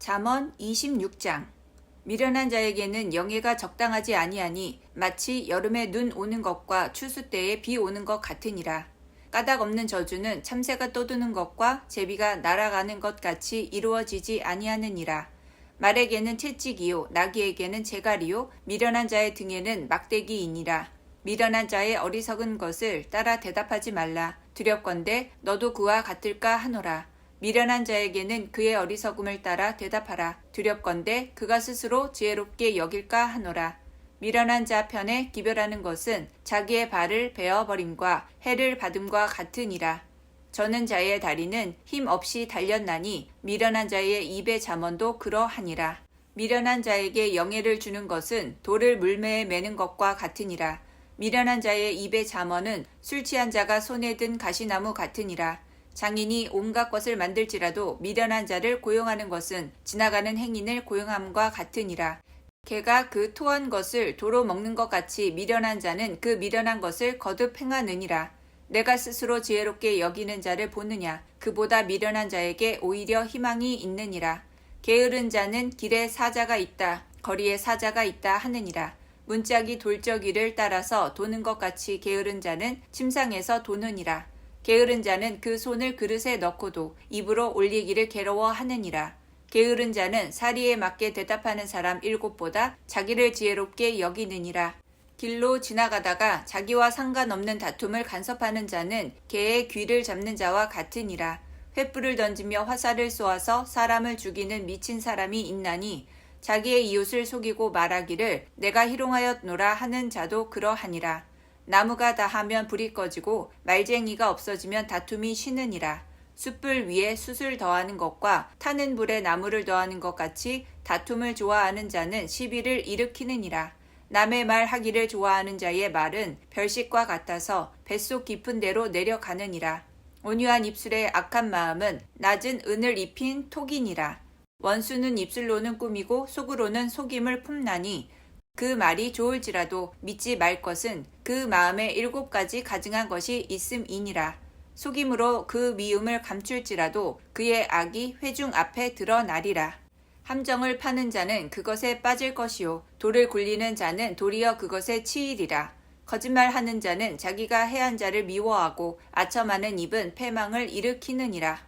잠언 26장. 미련한 자에게는 영예가 적당하지 아니하니 마치 여름에 눈 오는 것과 추수 때에 비 오는 것 같으니라. 까닭 없는 저주는 참새가 떠드는 것과 제비가 날아가는 것 같이 이루어지지 아니하느니라. 말에게는 채찍이요 나귀에게는 재갈이요 미련한 자의 등에는 막대기이니라. 미련한 자의 어리석은 것을 따라 대답하지 말라. 두렵건대 너도 그와 같을까 하노라. 미련한 자에게는 그의 어리석음을 따라 대답하라. 두렵건대 그가 스스로 지혜롭게 여길까 하노라. 미련한 자 편에 기별하는 것은 자기의 발을 베어버림과 해를 받음과 같으니라. 저는 자의 다리는 힘 없이 달렸나니 미련한 자의 입의 잠언도 그러하니라. 미련한 자에게 영예를 주는 것은 돌을 물매에 매는 것과 같으니라. 미련한 자의 입의 잠언은 술 취한 자가 손에 든 가시나무 같으니라. 장인이 온갖 것을 만들지라도 미련한 자를 고용하는 것은 지나가는 행인을 고용함과 같으니라. 개가 그 토한 것을 도로 먹는 것 같이 미련한 자는 그 미련한 것을 거듭 행하느니라. 내가 스스로 지혜롭게 여기는 자를 보느냐. 그보다 미련한 자에게 오히려 희망이 있느니라. 게으른 자는 길에 사자가 있다, 거리에 사자가 있다 하느니라. 문짝이 돌적이를 따라서 도는 것 같이 게으른 자는 침상에서 도느니라. 게으른 자는 그 손을 그릇에 넣고도 입으로 올리기를 괴로워하느니라. 게으른 자는 사리에 맞게 대답하는 사람 7보다 자기를 지혜롭게 여기느니라. 길로 지나가다가 자기와 상관없는 다툼을 간섭하는 자는 개의 귀를 잡는 자와 같으니라. 횃불을 던지며 화살을 쏘아서 사람을 죽이는 미친 사람이 있나니 자기의 이웃을 속이고 말하기를 내가 희롱하였노라 하는 자도 그러하니라. 나무가 다하면 불이 꺼지고 말쟁이가 없어지면 다툼이 쉬느니라. 숯불 위에 숯을 더하는 것과 타는 불에 나무를 더하는 것 같이 다툼을 좋아하는 자는 시비를 일으키느니라. 남의 말 하기를 좋아하는 자의 말은 별식과 같아서 뱃속 깊은 데로 내려가느니라. 온유한 입술의 악한 마음은 낮은 은을 입힌 톡이니라. 원수는 입술로는 꾸미고 속으로는 속임을 품나니 그 말이 좋을지라도 믿지 말 것은 그 마음에 7가지 가증한 것이 있음이니라. 속임으로 그 미움을 감출지라도 그의 악이 회중 앞에 드러나리라. 함정을 파는 자는 그것에 빠질 것이요 돌을 굴리는 자는 도리어 그것에 치이리라. 거짓말하는 자는 자기가 해한 자를 미워하고 아첨하는 입은 패망을 일으키느니라.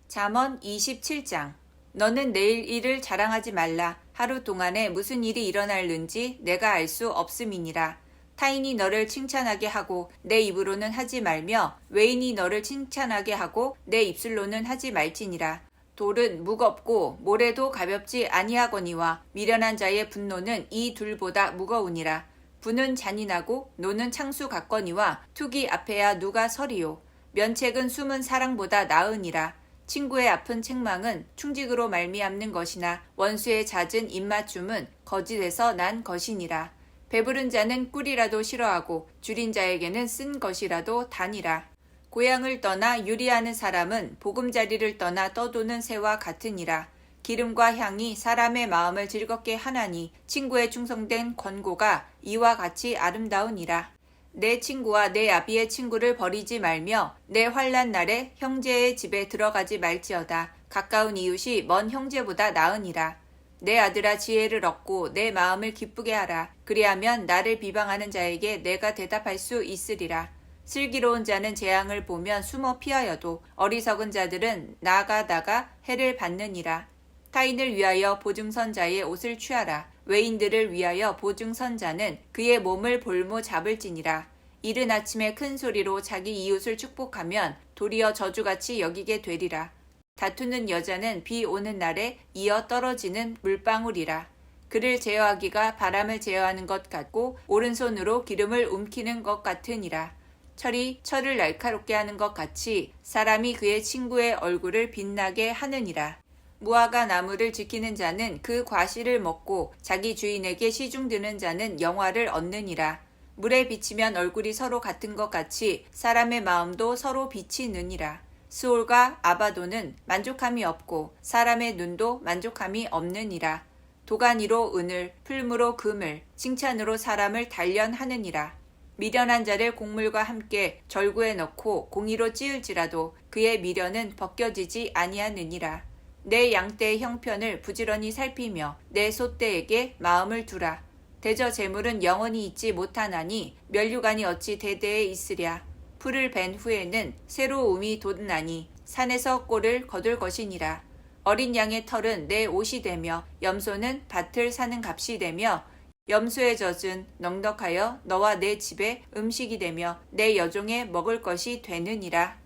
잠언 27장. 너는 내일 일을 자랑하지 말라. 하루 동안에 무슨 일이 일어날는지 내가 알 수 없음이니라. 타인이 너를 칭찬하게 하고 내 입으로는 하지 말며 외인이 너를 칭찬하게 하고 내 입술로는 하지 말지니라. 돌은 무겁고 모래도 가볍지 아니하거니와 미련한 자의 분노는 이 둘보다 무거우니라. 분은 잔인하고 노는 창수 같거니와 투기 앞에야 누가 서리요. 면책은 숨은 사랑보다 나으니라. 친구의 아픈 책망은 충직으로 말미암는 것이나 원수의 잦은 입맞춤은 거짓에서 난 것이니라. 배부른 자는 꿀이라도 싫어하고 줄인 자에게는 쓴 것이라도 다니라. 고향을 떠나 유리하는 사람은 보금자리를 떠나 떠도는 새와 같으니라. 기름과 향이 사람의 마음을 즐겁게 하나니 친구의 충성된 권고가 이와 같이 아름다우니라. 내 친구와 내 아비의 친구를 버리지 말며 내 환난 날에 형제의 집에 들어가지 말지어다. 가까운 이웃이 먼 형제보다 나으니라. 내 아들아 지혜를 얻고 내 마음을 기쁘게 하라. 그리하면 나를 비방하는 자에게 내가 대답할 수 있으리라. 슬기로운 자는 재앙을 보면 숨어 피하여도 어리석은 자들은 나가다가 해를 받느니라. 타인을 위하여 보증선자의 옷을 취하라. 외인들을 위하여 보증선자는 그의 몸을 볼모 잡을지니라. 이른 아침에 큰 소리로 자기 이웃을 축복하면 도리어 저주같이 여기게 되리라. 다투는 여자는 비 오는 날에 이어 떨어지는 물방울이라. 그를 제어하기가 바람을 제어하는 것 같고 오른손으로 기름을 움키는 것 같으니라. 철이 철을 날카롭게 하는 것 같이 사람이 그의 친구의 얼굴을 빛나게 하느니라. 무화과 나무를 지키는 자는 그 과실을 먹고 자기 주인에게 시중드는 자는 영화를 얻느니라. 물에 비치면 얼굴이 서로 같은 것 같이 사람의 마음도 서로 비치느니라. 스올과 아바도는 만족함이 없고 사람의 눈도 만족함이 없느니라. 도가니로 은을, 풀무로 금을, 칭찬으로 사람을 단련하느니라. 미련한 자를 곡물과 함께 절구에 넣고 공의로 찌을지라도 그의 미련은 벗겨지지 아니하느니라. 내 양떼의 형편을 부지런히 살피며 내 소떼에게 마음을 두라. 대저 재물은 영원히 있지 못하나니 면류관이 어찌 대대에 있으랴. 풀을 벤 후에는 새로움이 돋나니 산에서 꼴을 거둘 것이니라. 어린 양의 털은 내 옷이 되며 염소는 밭을 사는 값이 되며 염소의 젖은 넉넉하여 너와 내 집의 음식이 되며 내 여종의 먹을 것이 되느니라.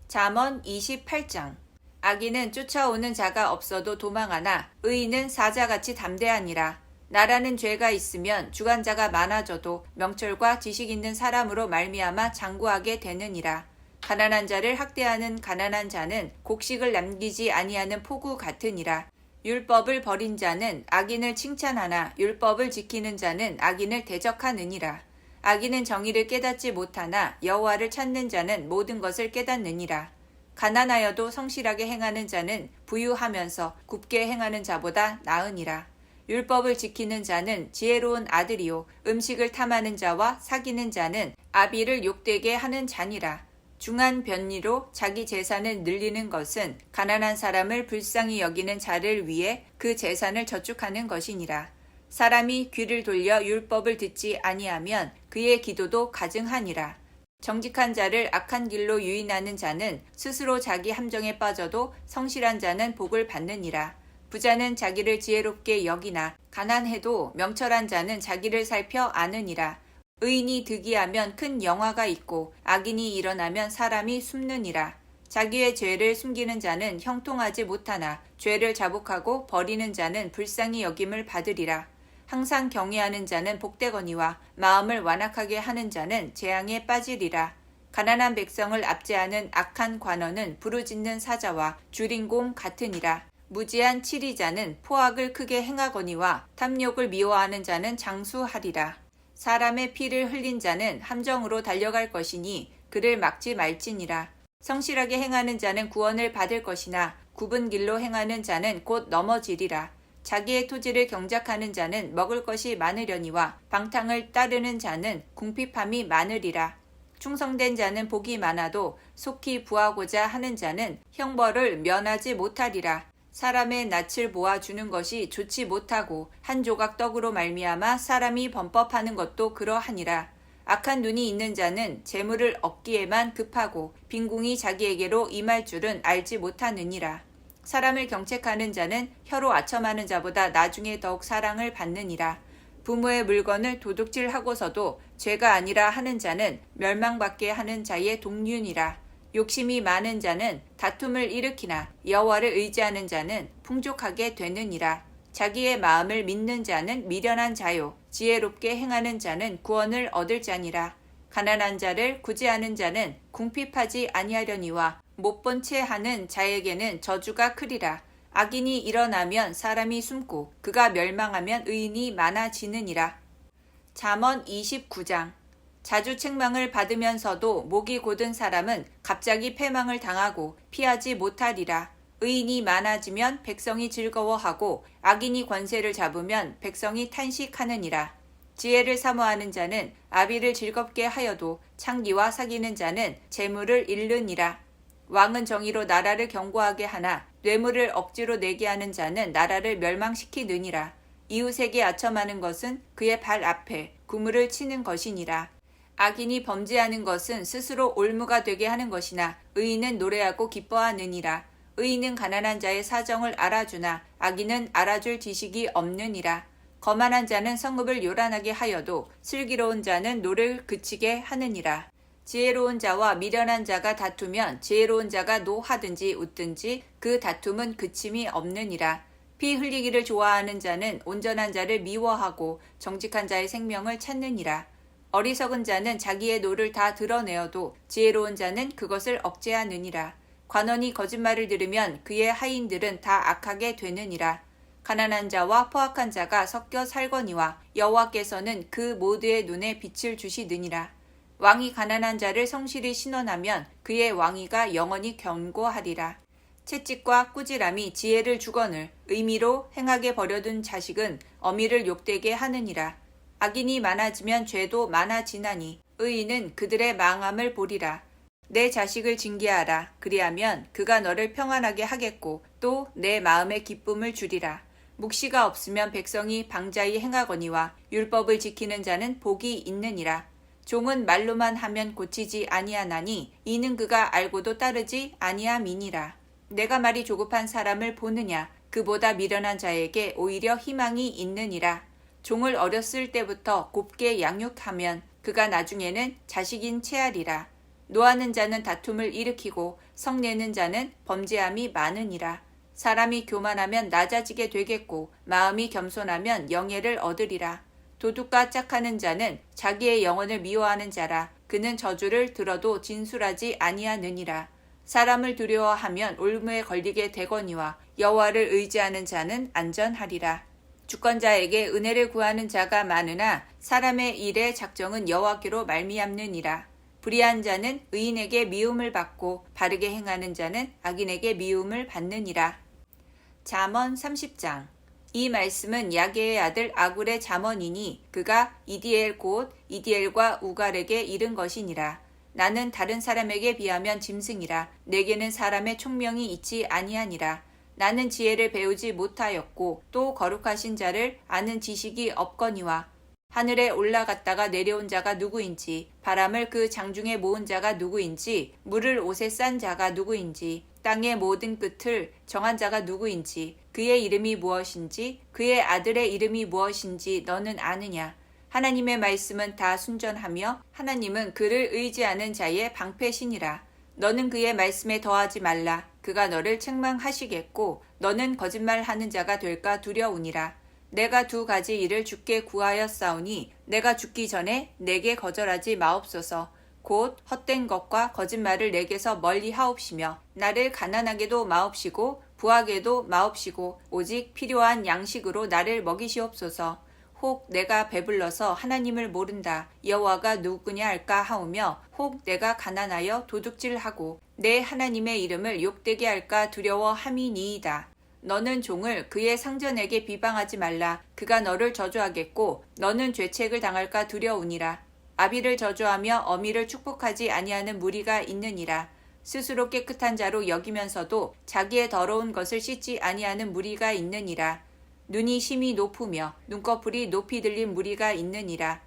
잠언 28장. 악인은 쫓아오는 자가 없어도 도망하나 의인은 사자같이 담대하니라. 나라는 죄가 있으면 주관자가 많아져도 명철과 지식 있는 사람으로 말미암아 장구하게 되느니라. 가난한 자를 학대하는 가난한 자는 곡식을 남기지 아니하는 포구 같으니라. 율법을 버린 자는 악인을 칭찬하나 율법을 지키는 자는 악인을 대적하느니라. 악인은 정의를 깨닫지 못하나 여호와를 찾는 자는 모든 것을 깨닫느니라. 가난하여도 성실하게 행하는 자는 부유하면서 굽게 행하는 자보다 나으니라. 율법을 지키는 자는 지혜로운 아들이요 음식을 탐하는 자와 사귀는 자는 아비를 욕되게 하는 자니라. 중한 변리로 자기 재산을 늘리는 것은 가난한 사람을 불쌍히 여기는 자를 위해 그 재산을 저축하는 것이니라. 사람이 귀를 돌려 율법을 듣지 아니하면 그의 기도도 가증하니라. 정직한 자를 악한 길로 유인하는 자는 스스로 자기 함정에 빠져도 성실한 자는 복을 받느니라. 부자는 자기를 지혜롭게 여기나 가난해도 명철한 자는 자기를 살펴 아느니라. 의인이 득이하면 큰 영화가 있고 악인이 일어나면 사람이 숨느니라. 자기의 죄를 숨기는 자는 형통하지 못하나 죄를 자복하고 버리는 자는 불쌍히 여김을 받으리라. 항상 경외하는 자는 복되거니와 마음을 완악하게 하는 자는 재앙에 빠지리라. 가난한 백성을 압제하는 악한 관원은 부르짖는 사자와 주린공 같으니라. 무지한 치리자는 포악을 크게 행하거니와 탐욕을 미워하는 자는 장수하리라. 사람의 피를 흘린 자는 함정으로 달려갈 것이니 그를 막지 말지니라. 성실하게 행하는 자는 구원을 받을 것이나 굽은 길로 행하는 자는 곧 넘어지리라. 자기의 토지를 경작하는 자는 먹을 것이 많으려니와 방탕을 따르는 자는 궁핍함이 많으리라. 충성된 자는 복이 많아도 속히 부하고자 하는 자는 형벌을 면하지 못하리라. 사람의 낯을 보아주는 것이 좋지 못하고 한 조각 떡으로 말미암아 사람이 범법하는 것도 그러하니라. 악한 눈이 있는 자는 재물을 얻기에만 급하고 빈궁이 자기에게로 임할 줄은 알지 못하느니라. 사람을 경책하는 자는 혀로 아첨하는 자보다 나중에 더욱 사랑을 받느니라. 부모의 물건을 도둑질하고서도 죄가 아니라 하는 자는 멸망받게 하는 자의 동류니라. 욕심이 많은 자는 다툼을 일으키나 여호와를 의지하는 자는 풍족하게 되느니라. 자기의 마음을 믿는 자는 미련한 자요 지혜롭게 행하는 자는 구원을 얻을 자니라. 가난한 자를 구제하는 자는 궁핍하지 아니하려니와 못본 채 하는 자에게는 저주가 크리라. 악인이 일어나면 사람이 숨고 그가 멸망하면 의인이 많아지느니라. 잠언 29장. 자주 책망을 받으면서도 목이 곧은 사람은 갑자기 패망을 당하고 피하지 못하리라. 의인이 많아지면 백성이 즐거워하고 악인이 권세를 잡으면 백성이 탄식하느니라. 지혜를 사모하는 자는 아비를 즐겁게 하여도 창기와 사귀는 자는 재물을 잃느니라. 왕은 정의로 나라를 견고하게 하나 뇌물을 억지로 내게 하는 자는 나라를 멸망시키느니라. 이웃에게 아첨하는 것은 그의 발 앞에 구물을 치는 것이니라. 악인이 범죄하는 것은 스스로 올무가 되게 하는 것이나 의인은 노래하고 기뻐하느니라. 의인은 가난한 자의 사정을 알아주나 악인은 알아줄 지식이 없느니라. 거만한 자는 성읍을 요란하게 하여도 슬기로운 자는 노를 그치게 하느니라. 지혜로운 자와 미련한 자가 다투면 지혜로운 자가 노하든지 웃든지 그 다툼은 그침이 없느니라. 피 흘리기를 좋아하는 자는 온전한 자를 미워하고 정직한 자의 생명을 찾느니라. 어리석은 자는 자기의 노를 다 드러내어도 지혜로운 자는 그것을 억제하느니라. 관원이 거짓말을 들으면 그의 하인들은 다 악하게 되느니라. 가난한 자와 포악한 자가 섞여 살거니와 여호와께서는 그 모두의 눈에 빛을 주시느니라. 왕이 가난한 자를 성실히 신원하면 그의 왕위가 영원히 견고하리라. 채찍과 꾸지람이 지혜를 주거늘 의미로 행하게 버려둔 자식은 어미를 욕되게 하느니라. 악인이 많아지면 죄도 많아지나니 의인은 그들의 망함을 보리라. 내 자식을 징계하라. 그리하면 그가 너를 평안하게 하겠고 또 내 마음에 기쁨을 주리라. 묵시가 없으면 백성이 방자히 행하거니와 율법을 지키는 자는 복이 있느니라. 종은 말로만 하면 고치지 아니하나니 이는 그가 알고도 따르지 아니함이니라. 내가 말이 조급한 사람을 보느냐? 그보다 미련한 자에게 오히려 희망이 있느니라. 종을 어렸을 때부터 곱게 양육하면 그가 나중에는 자식인 채하리라. 노하는 자는 다툼을 일으키고 성내는 자는 범죄함이 많으니라. 사람이 교만하면 낮아지게 되겠고 마음이 겸손하면 영예를 얻으리라. 도둑과 짝하는 자는 자기의 영혼을 미워하는 자라. 그는 저주를 들어도 진술하지 아니하느니라. 사람을 두려워하면 올무에 걸리게 되거니와 여호와를 의지하는 자는 안전하리라. 주권자에게 은혜를 구하는 자가 많으나 사람의 일의 작정은 여호와께로 말미암느니라. 불의한 자는 의인에게 미움을 받고 바르게 행하는 자는 악인에게 미움을 받느니라. 잠언 30장. 이 말씀은 야게의 아들 아굴의 잠언이니 그가 이디엘 곧 이디엘과 우갈에게 이른 것이니라. 나는 다른 사람에게 비하면 짐승이라. 내게는 사람의 총명이 있지 아니하니라. 나는 지혜를 배우지 못하였고 또 거룩하신 자를 아는 지식이 없거니와 하늘에 올라갔다가 내려온 자가 누구인지 바람을 그 장중에 모은 자가 누구인지 물을 옷에 싼 자가 누구인지 땅의 모든 끝을 정한 자가 누구인지 그의 이름이 무엇인지 그의 아들의 이름이 무엇인지 너는 아느냐? 하나님의 말씀은 다 순전하며 하나님은 그를 의지하는 자의 방패시니라. 너는 그의 말씀에 더하지 말라. 그가 너를 책망하시겠고 너는 거짓말하는 자가 될까 두려우니라. 내가 두 가지 일을 주께 구하였사오니 내가 죽기 전에 내게 거절하지 마옵소서. 곧 헛된 것과 거짓말을 내게서 멀리 하옵시며 나를 가난하게도 마옵시고 부하게도 마옵시고 오직 필요한 양식으로 나를 먹이시옵소서. 혹 내가 배불러서 하나님을 모른다. 여호와가 누구냐 할까 하오며 혹 내가 가난하여 도둑질하고 내 하나님의 이름을 욕되게 할까 두려워함이니이다. 너는 종을 그의 상전에게 비방하지 말라. 그가 너를 저주하겠고 너는 죄책을 당할까 두려우니라. 아비를 저주하며 어미를 축복하지 아니하는 무리가 있느니라. 스스로 깨끗한 자로 여기면서도 자기의 더러운 것을 씻지 아니하는 무리가 있느니라. 눈이 심히 높으며 눈꺼풀이 높이 들린 무리가 있느니라.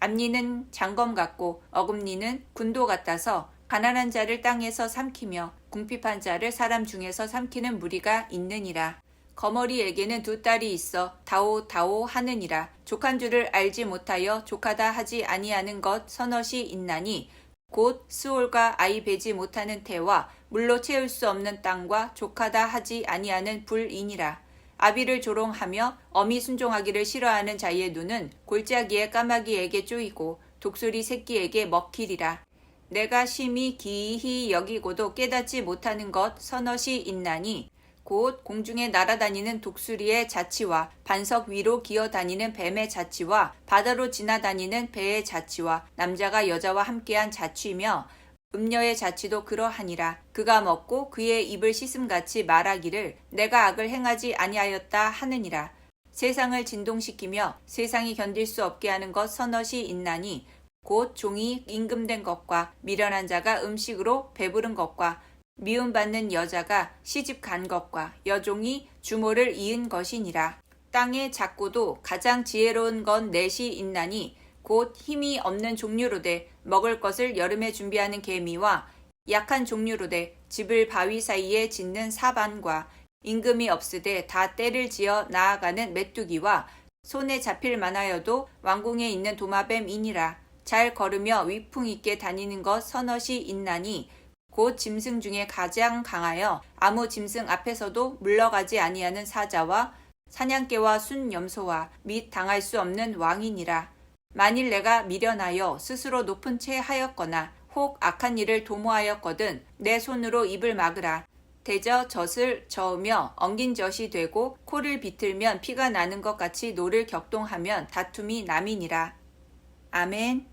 앞니는 장검 같고 어금니는 군도 같아서 가난한 자를 땅에서 삼키며 궁핍한 자를 사람 중에서 삼키는 무리가 있느니라. 거머리에게는 두 딸이 있어 다오 하느니라. 족한 줄을 알지 못하여 족하다 하지 아니하는 것 서넛이 있나니 곧 스올과 아이 베지 못하는 태와 물로 채울 수 없는 땅과 족하다 하지 아니하는 불이니라. 아비를 조롱하며 어미 순종하기를 싫어하는 자의 눈은 골짜기의 까마귀에게 쪼이고 독수리 새끼에게 먹히리라. 내가 심히 기이히 여기고도 깨닫지 못하는 것 서넛이 있나니 곧 공중에 날아다니는 독수리의 자치와 반석 위로 기어다니는 뱀의 자치와 바다로 지나다니는 배의 자치와 남자가 여자와 함께한 자치며 음녀의 자치도 그러하니라. 그가 먹고 그의 입을 씻음같이 말하기를 내가 악을 행하지 아니하였다 하느니라. 세상을 진동시키며 세상이 견딜 수 없게 하는 것 서넛이 있나니 곧 종이 임금된 것과 미련한 자가 음식으로 배부른 것과 미움받는 여자가 시집 간 것과 여종이 주모를 이은 것이니라. 땅의 작고도 가장 지혜로운 건 넷이 있나니 곧 힘이 없는 종류로되 먹을 것을 여름에 준비하는 개미와 약한 종류로되 집을 바위 사이에 짓는 사반과 임금이 없으되 다 때를 지어 나아가는 메뚜기와 손에 잡힐 만하여도 왕궁에 있는 도마뱀이니라. 잘 걸으며 위풍 있게 다니는 것 서넛이 있나니 곧 짐승 중에 가장 강하여 아무 짐승 앞에서도 물러가지 아니하는 사자와 사냥개와 순염소와 및 당할 수 없는 왕이니라. 만일 내가 미련하여 스스로 높은 채 하였거나 혹 악한 일을 도모하였거든 내 손으로 입을 막으라. 대저 젖을 저으며 엉긴 젖이 되고 코를 비틀면 피가 나는 것 같이 노를 격동하면 다툼이 남이니라. 아멘.